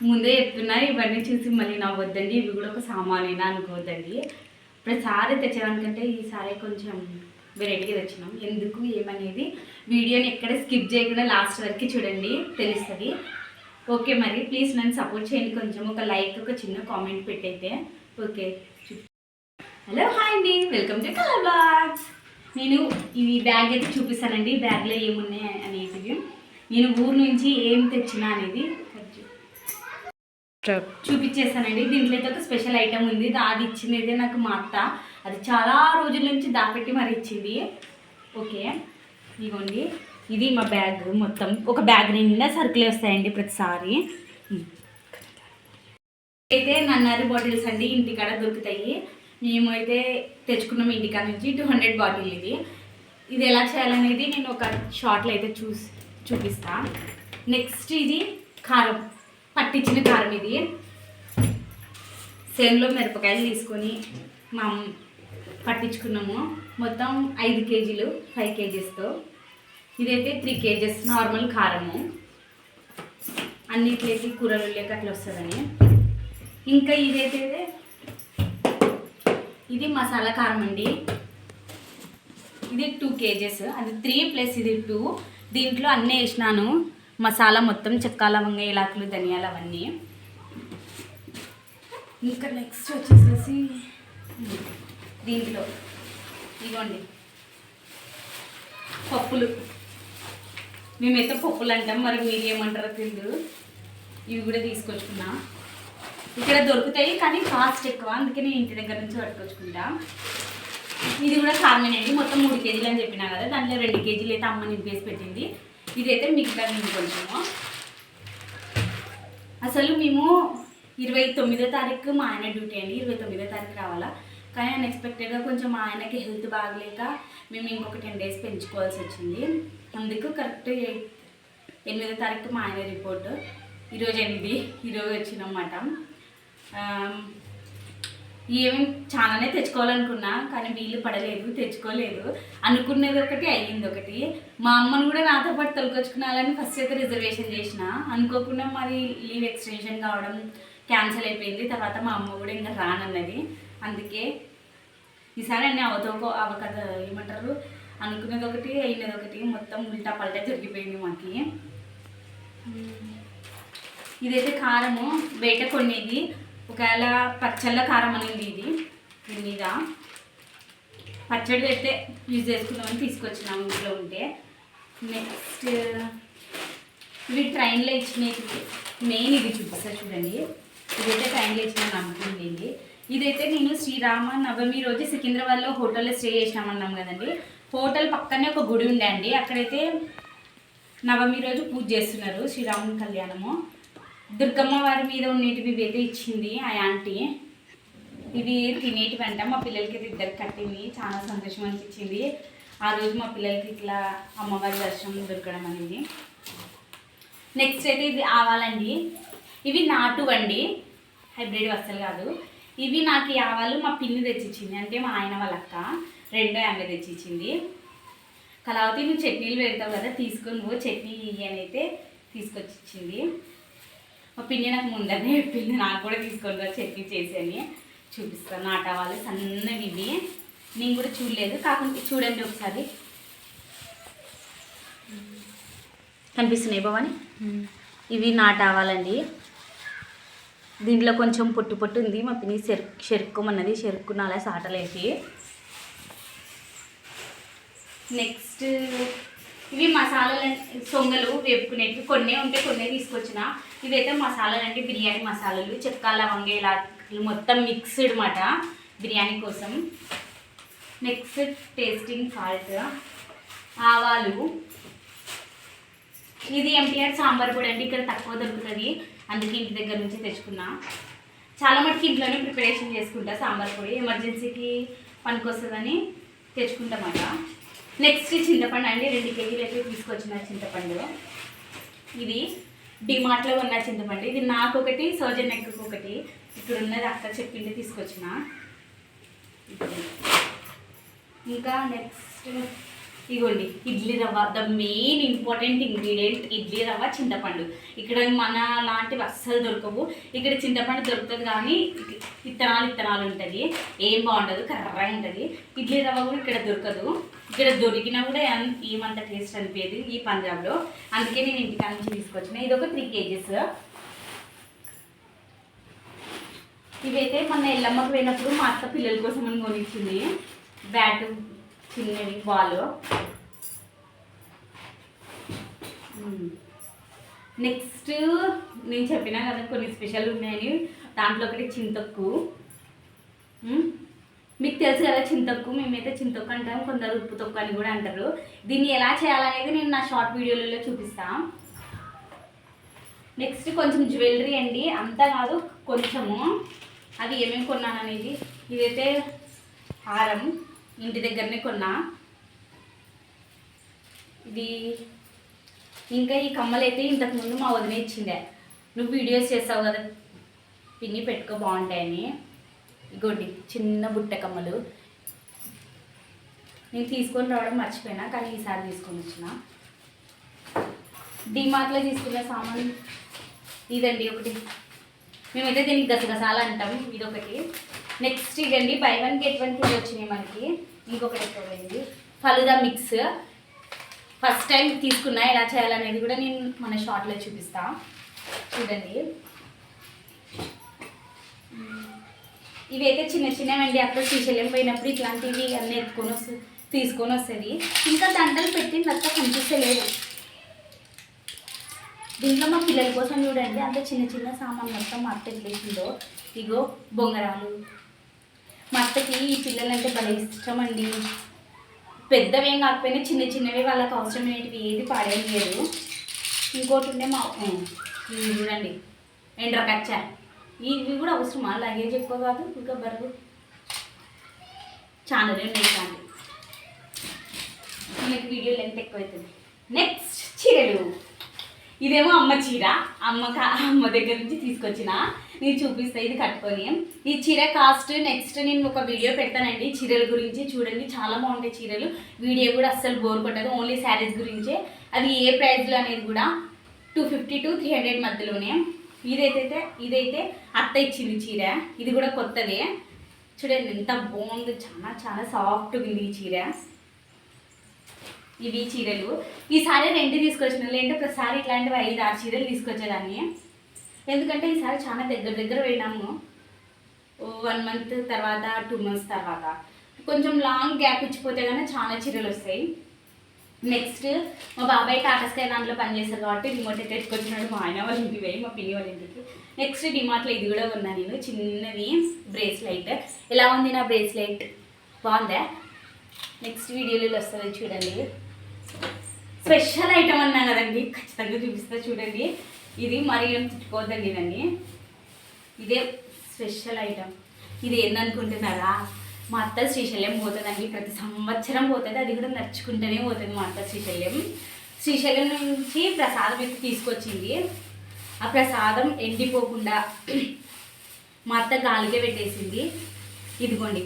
ముందే చెప్తున్నా, ఇవన్నీ చూసి మళ్ళీ నవ్వొద్దండి. ఇవి కూడా ఒక సామానేనా అనుకోవద్దండి. ప్రతిసారి తెచ్చేదానికంటే ఈసారి కొంచెం వెరైటీగా తెచ్చినాం. ఎందుకు ఏమనేది వీడియోని ఎక్కడ స్కిప్ చేయకుండా లాస్ట్ వరకు చూడండి, తెలుస్తుంది. ఓకే, మరి ప్లీజ్ నన్ను సపోర్ట్ చేయండి. కొంచెం ఒక లైక్, ఒక చిన్న కామెంట్ పెట్టయితే ఓకే. హలో, హాయ్ అండి, వెల్కమ్ టు కలర్ బ్లాగ్స్. నేను ఈ బ్యాగ్ అయితే చూపిస్తానండి. బ్యాగ్లో ఏమున్నాయి అనేది, నేను ఊరు నుంచి ఏం తెచ్చినా అనేది చూపించేస్తానండి. దీంట్లో అయితే ఒక స్పెషల్ ఐటమ్ ఉంది. అది ఇచ్చినదే నాకు మా అత్త. అది చాలా రోజుల నుంచి దాపెట్టి మరి ఇచ్చింది. ఓకే, ఇదిగోండి, ఇది మా బ్యాగ్. మొత్తం ఒక బ్యాగ్ నిండా సరుకులు వస్తాయండి ప్రతిసారి. అయితే నన్నారి బాటిల్స్ అండి, ఇంటికాడ దొరుకుతాయి. మేము అయితే తెచ్చుకున్నాం ఇంటికాడ నుంచి. 200 బాటిల్ ఇది ఎలా చేయాలనేది నేను ఒక షార్ట్లో అయితే చూపిస్తా. నెక్స్ట్ ఇది కారం, పట్టించిన కారం. ఇది సేమ్లో మిరపకాయలు తీసుకొని పట్టించుకున్నాము. మొత్తం 5 కేజీలు, 5 కేజీస్తో. ఇదైతే 3 కేజెస్ నార్మల్ కారము. అన్నిట్లేసి కూరలు లేక అట్లా వస్తుందని. ఇంకా ఇదైతే ఇది మసాలా కారం అండి. ఇది 2 కేజెస్, అది 3 ప్లస్ ఇది 2. దీంట్లో అన్నీ వేసినాను మసాలా మొత్తం, చెక్క, లవంగ, ఇలాకులు, ధనియాలు అవన్నీ. ఇంకా నెక్స్ట్ వచ్చేసేసి దీంట్లో ఇవ్వండి పప్పులు. మేమైతే పప్పులు అంటాం, మరి మీరు ఏమంటారో తెలియదు. ఇవి కూడా తీసుకొచ్చుకున్నా. ఇక్కడ దొరుకుతాయి కానీ కాస్ట్ ఎక్కువ, అందుకే నేను ఇంటి దగ్గర నుంచి పట్టుకొచ్చుకుంటా. ఇది కూడా కారమేనండి. మొత్తం 3 కేజీలు అని చెప్పినా కదా, దాంట్లో 2 కేజీలు అయితే అమ్మ నింపేసి పెట్టింది. ఇదైతే మిగతా నేను కొంచెము. అసలు మేము 29వ తారీఖు మా ఆయన డ్యూటీ అండి. 29వ తారీఖు రావాలా, కానీ అన్ఎక్స్పెక్టెడ్గా కొంచెం మా ఆయనకి హెల్త్ బాగలేక మేము ఇంకొక 10 డేస్ పెంచుకోవాల్సి వచ్చింది. అందుకు కరెక్ట్ 8వ తారీఖు మా ఆయన రిపోర్ట్. ఈరోజు 8, ఈరోజు వచ్చినమాట. ఏమేమి చాలానే తెచ్చుకోవాలనుకున్నా కానీ వీలు పడలేదు, తెచ్చుకోలేదు. అనుకున్నది ఒకటి, అయ్యింది ఒకటి. మా అమ్మను కూడా నాతో పాటు తొలకొచ్చుకున్నాలని ఫస్ట్ అయితే రిజర్వేషన్ చేసిన. అనుకోకుండా మరి లీవ్ ఎక్స్టెన్షన్ కావడం క్యాన్సిల్ అయిపోయింది. తర్వాత మా అమ్మ కూడా ఇంకా రానన్నది. అందుకే ఈసారి అన్నీ అవకథ ఏమంటారు, అనుకున్నది ఒకటి, అయినది ఒకటి, మొత్తం ఉల్టా పల్టా జరిగిపోయింది మాకి. ఇదైతే కారము బయట కొనేది, ఒకవేళ పచ్చళ్ళ కారం అనేది ఇది. దీని మీద పచ్చడి అయితే యూజ్ చేసుకుందామని తీసుకొచ్చినాము ఇంట్లో ఉంటే. నెక్స్ట్ ఇవి ట్రైన్లో ఇచ్చినవి. మెయిన్ ఇది చూపిస్తా చూడండి. ఇదైతే ట్రైన్లో ఇచ్చిన నమ్ముతుంది. ఇదైతే నేను శ్రీరామ నవమి రోజు సికింద్రాబాద్లో హోటల్లో స్టే చేసినామన్నాం కదండి. హోటల్ పక్కనే ఒక గుడి ఉండే అండి. అక్కడైతే నవమి రోజు పూజ చేస్తున్నారు, శ్రీరాముని కళ్యాణము. దుర్గమ్మ వారి మీద ఉన్నటివి అయితే ఇచ్చింది ఆ యాంటీ. ఇవి తినేటివి అంట. మా పిల్లలకి ఇద్దరికి కట్టింది. చాలా సంతోషం అనిపించింది ఆ రోజు మా పిల్లలకి ఇట్లా అమ్మవారి దర్శనం దొరకడం అనేది. నెక్స్ట్ అయితే ఇది ఆవాలండి. ఇవి నాటు అండి, హైబ్రిడ్ అస్సలు కాదు. ఇవి నాకు ఆవాలు మా పిన్ని తెచ్చిచ్చింది, అంటే మా ఆయన వాళ్ళ అక్క రెండో ఆమె తెచ్చిచ్చింది. కళావతి నువ్వు చట్నీలు పెడతావు కదా, తీసుకొని నువ్వు చట్నీ అని అయితే తీసుకొచ్చి ఇచ్చింది. మా పిన్ని నాకు ముందరనే చెప్పింది, నాకు కూడా తీసుకొని రా చట్నీ చేసి అని. చూపిస్తాను. నాటవాళ్ళు సన్నవి ఇవి, నేను కూడా చూడలేదు, కాకుండా చూడండి ఒకసారి. కనిపిస్తున్నాయి భవాని, ఇవి నాటావాలండి. దీంట్లో కొంచెం పొట్టు పొట్టు ఉంది. మా పిన్ని చెరుక్కోమన్నది, చెరుక్కునాల సాటలేసి. నెక్స్ట్ ఇవి మసాలాలు, సొంగలు వేపుకునేవి. కొన్ని ఉంటే కొన్ని తీసుకొచ్చిన. ఇవైతే మసాలాలు అంటే బిర్యానీ మసాలాలు, చెక్క, లవంగ, ఇలా మొత్తం మిక్స్డ్ మాట బిర్యానీ కోసం. నెక్స్ట్ టేస్టింగ్ సాల్ట్, ఆవాలు. ఇది ఎంటీఆర్ సాంబార్ పొడి అండి, ఇక్కడ తక్కువ దొరుకుతుంది, అందుకే ఇంటి దగ్గర నుంచి తెచ్చుకున్నా. చాలా మటుకు ఇంట్లోనే ప్రిపరేషన్ చేసుకుంటా సాంబార్ పొడి, ఎమర్జెన్సీకి పనికొస్తుందని తెచ్చుకుంటామట. నెక్స్ట్ చింతపండు అండి, 2 కేజీలు అయితే తీసుకొచ్చిన చింతపండు. ఇది డిమార్ట్లో ఉన్న చింతపండు. ఇది నాకు ఒకటి, సోజన్ ఎక్కకు ఒకటి. ఇక్కడ ఉన్నది అక్క చెప్పింది తీసుకొచ్చిన. ఇంకా నెక్స్ట్ ఇగోండి ఇడ్లీ రవ్వ, the main important ingredient idli రవ్వ, చింతపండు. ఇక్కడ మన లాంటివి అస్సలు దొరకవు. ఇక్కడ చింతపండు దొరుకుతుంది కానీ ఇత్తనాలు ఉంటుంది, ఏం బాగుండదు, కర్రగా ఉంటుంది. ఇడ్లీ రవ్వ కూడా ఇక్కడ దొరకదు. ఇక్కడ దొరికినా కూడా ఏమంత టేస్ట్ అనిపించేది ఈ పంజాబ్లో. అందుకే నేను ఇంటికాడ నుంచి తీసుకొచ్చిన. ఇది ఒక 3 kgs. ఇవైతే మన ఎల్లమ్మకి పోయినప్పుడు మా అత్త పిల్లల కోసం అని కొనిచ్చింది. బ్యాటు చిన్నవి బాల్. నెక్స్ట్ నేను చెప్పినా కదా కొన్ని స్పెషల్ ఉన్నాయని, దాంట్లో ఒకటి చింతొక్కు. మీకు తెలుసు కదా చింతొక్కు, మేమైతే చింతొక్కు అంటాం, కొందరు ఉప్పు తొక్కు అని కూడా అంటారు. దీన్ని ఎలా చేయాలనేది నేను నా షార్ట్ వీడియోలలో చూపిస్తాను. నెక్స్ట్ కొంచెం జ్యువెలరీ అండి, అంతా కాదు కొంచెము. అది ఏమేమి కొన్నాను అనేది, ఇదైతే హారం ఇంటి దగ్గరనే కొన్నా. ఇది ఇంకా ఈ కమ్మలు అయితే ఇంతకుముందు మా వదిన ఇచ్చిందే, నువ్వు వీడియోస్ చేస్తావు కదా పిన్ని పెట్టుకో బాగుంటాయని. ఇగోండి చిన్న బుట్ట కమ్మలు. నేను తీసుకొని రావడం మర్చిపోయినా, కానీ ఈసారి తీసుకొని వచ్చిన. డిమార్ట్లో తీసుకున్న సామాన్ ఇదండి ఒకటి. మేమైతే దీనికి గసగసాలు అంటాం. ఇదొకటి. నెక్స్ట్ ఇదండి బై 1 get 1 ఫ్రీ వచ్చినాయి మనకి. ఇంకొకటి ఎక్కువైంది ఫలుదా మిక్స్. ఫస్ట్ టైం తీసుకున్నా, ఎలా చేయాలనేది కూడా నేను మన షార్ట్లో చూపిస్తా, చూడండి. ఇవైతే చిన్న చిన్నవండి, అక్కడ శ్రీశైలం పోయినప్పుడు ఇట్లాంటివి అన్నీ తీసుకొని వస్తుంది. ఇంకా దండలు పెట్టింది అంతా కనిపిస్తలేదు. దీంట్లో మా పిల్లల కోసం చూడండి, అంత చిన్న చిన్న సామాన్ మొత్తం మా అత్త ఎట్లేసిందో. ఇగో బొంగరాలు. మా అత్తకి ఈ పిల్లలంటే భలే ఇష్టం అండి. పెద్దవేం కాకపోయినా చిన్న చిన్నవి వాళ్ళకి అవసరమైనవి ఏది పాడేయలేదు. ఇంకోటి ఉండే మా ఇవి చూడండి ఎండ్రకచ్చ. ఇవి కూడా అవసరమా, లగేజ్ ఎక్కువ కాదు, ఇంకా బరువు ఛానల్ ఉన్నాయి కానీ మీకు వీడియో లెంత్ ఎక్కువ అవుతుంది. నెక్స్ట్ చీరలు. ఇదేమో అమ్మ చీర, అమ్మ దగ్గర నుంచి తీసుకొచ్చిన, నేను చూపిస్తాను ఇది కట్టుకొని. ఈ చీర కాస్ట్ నెక్స్ట్ నేను ఒక వీడియో పెడతానండి చీరల గురించి, చూడండి చాలా బాగుంటాయి చీరలు. వీడియో కూడా అస్సలు బోర్ కొట్టదు, ఓన్లీ శారీస్ గురించే. అది ఏ ప్రైస్లో అనేది కూడా 250 to 300 మధ్యలోనే. ఇదైతే అత్త ఇచ్చింది చీర, ఇది కూడా కొత్తదే. చూడండి ఎంత బాగుంది, చాలా చాలా సాఫ్ట్గా ఉంది ఈ చీర. ఇవి చీరలు. ఈసారి 2 తీసుకొచ్చిన, లేదంటే ప్రతిసారి ఇట్లాంటివి 5-6 చీరలు తీసుకొచ్చేదాన్ని. ఎందుకంటే ఈసారి చాలా దగ్గర పోయినాము. 1 month తర్వాత 2 months తర్వాత కొంచెం లాంగ్ గ్యాప్ ఇచ్చిపోతే కానీ చాలా చీరలు వస్తాయి. నెక్స్ట్ మా బాబాయ్ టాటా స్కై దాంట్లో పనిచేస్తారు కాబట్టి రిమోట్ అయితే తెచ్చుకొచ్చినాడు. మా ఆయన వాళ్ళ ఇంటికి పోయి మా పిన్ని వాళ్ళ ఇంటికి. నెక్స్ట్ డిమార్ట్లో ఇది కూడా ఉన్నా నేను, చిన్నది బ్రేస్లైట్. ఎలా ఉంది నా బ్రేస్లైట్, బాగుందా? నెక్స్ట్ వీడియోలో వస్తుంది చూడండి. స్పెషల్ ఐటమ్ అన్నా కదండి, ఖచ్చితంగా చూపిస్తా చూడండి. ఇది మరి ఏం తిట్టుకోవద్దండి ఇదండి, ఇదే స్పెషల్ ఐటమ్. ఇది ఏందనుకుంటున్నారా, మా అత్త శ్రీశైలం పోతుందండి, ప్రతి సంవత్సరం పోతుంది. అది కూడా నడుచుకుంటూనే పోతుంది మా అత్త శ్రీశైలం నుంచి ప్రసాదం అయితే తీసుకొచ్చింది. ఆ ప్రసాదం ఎండిపోకుండా మా అత్త గాలిగా పెట్టేసింది. ఇదిగోండి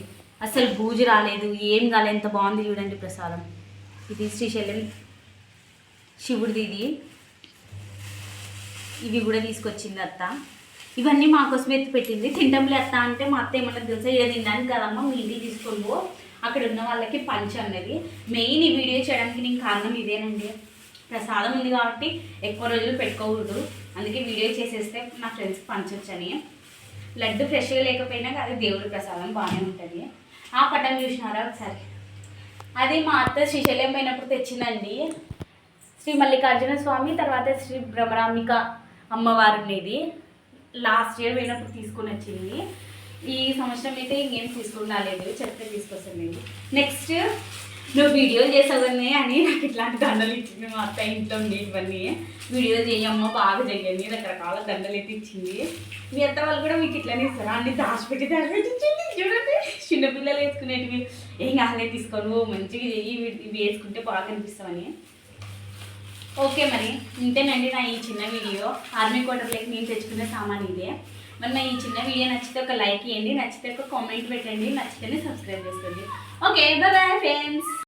అసలు బూజు రాలేదు, ఏం కాలేదు, ఎంత బాగుంది చూడండి ప్రసాదం. ఇది శ్రీశైలం శివుడిది ఇది. ఇవి కూడా తీసుకొచ్చింది అత్త. ఇవన్నీ మా కోసం ఎత్తి పెట్టింది. తింటంలే అత్త అంటే మా అత్త ఏమన్నా తెలుసా, ఇక తినడానికి కదమ్మా మీ ఇంటికి తీసుకొని అక్కడ ఉన్న వాళ్ళకి పంచ్ అన్నది. మెయిన్ ఈ వీడియో చేయడానికి నేను కారణం ఇదేనండి. ప్రసాదం ఉంది కాబట్టి ఎక్కువ రోజులు పెట్టుకోకూడదు, అందుకే వీడియో చేసేస్తే నా ఫ్రెండ్స్కి పంచొచ్చని. లడ్డు ఫ్రెష్గా లేకపోయినా అది దేవుడి ప్రసాదం బాగానే ఉంటుంది. ఆ పటం చూసినారా ఒకసారి, అది మా అత్త శ్రీశైలం పోయినప్పుడు తెచ్చిందండి. శ్రీ మల్లికార్జున స్వామి, తర్వాత శ్రీ భ్రమరాంబిక అమ్మవారు ఉండేది. లాస్ట్ ఇయర్ పోయినప్పుడు తీసుకొని వచ్చింది. ఈ సంవత్సరం అయితే ఇంకేం తీసుకుని రాలేదు, చెప్తే తీసుకొస్తుంది. నెక్స్ట్ నువ్వు వీడియోలు చేసావన్నీ అని నాకు ఇట్లాంటి దండలు ఇచ్చింది మా అత్త. ఇంట్లో ఉండి ఇవన్నీ వీడియో చేయమ్మ బాగా చేయండి, రకరకాల దండలు అయితే ఇచ్చింది. మీ అత్త వాళ్ళు కూడా మీకు ఇట్లానే ఇస్తారా అన్ని దాచిపెట్టి ఇచ్చింది. చూడండి చిన్నపిల్లలు వేసుకునేటివి, ఏం కాలే తీసుకోను మంచిగా చెయ్యి, ఇవి వేసుకుంటే బాగా అనిపిస్తామని. ఓకే మరి ఇంతేనండి నా ఈ చిన్న వీడియో. ఆర్మీ క్వార్టర్లోకి నేను తెచ్చుకునే సామాన్ ఇదే. మరి నా ఈ చిన్న వీడియో నచ్చితే ఒక లైక్ ఇవ్వండి, నచ్చితే ఒక కామెంట్ పెట్టండి, నచ్చితేనే సబ్స్క్రైబ్ చేసుకోండి. Okay bye friends.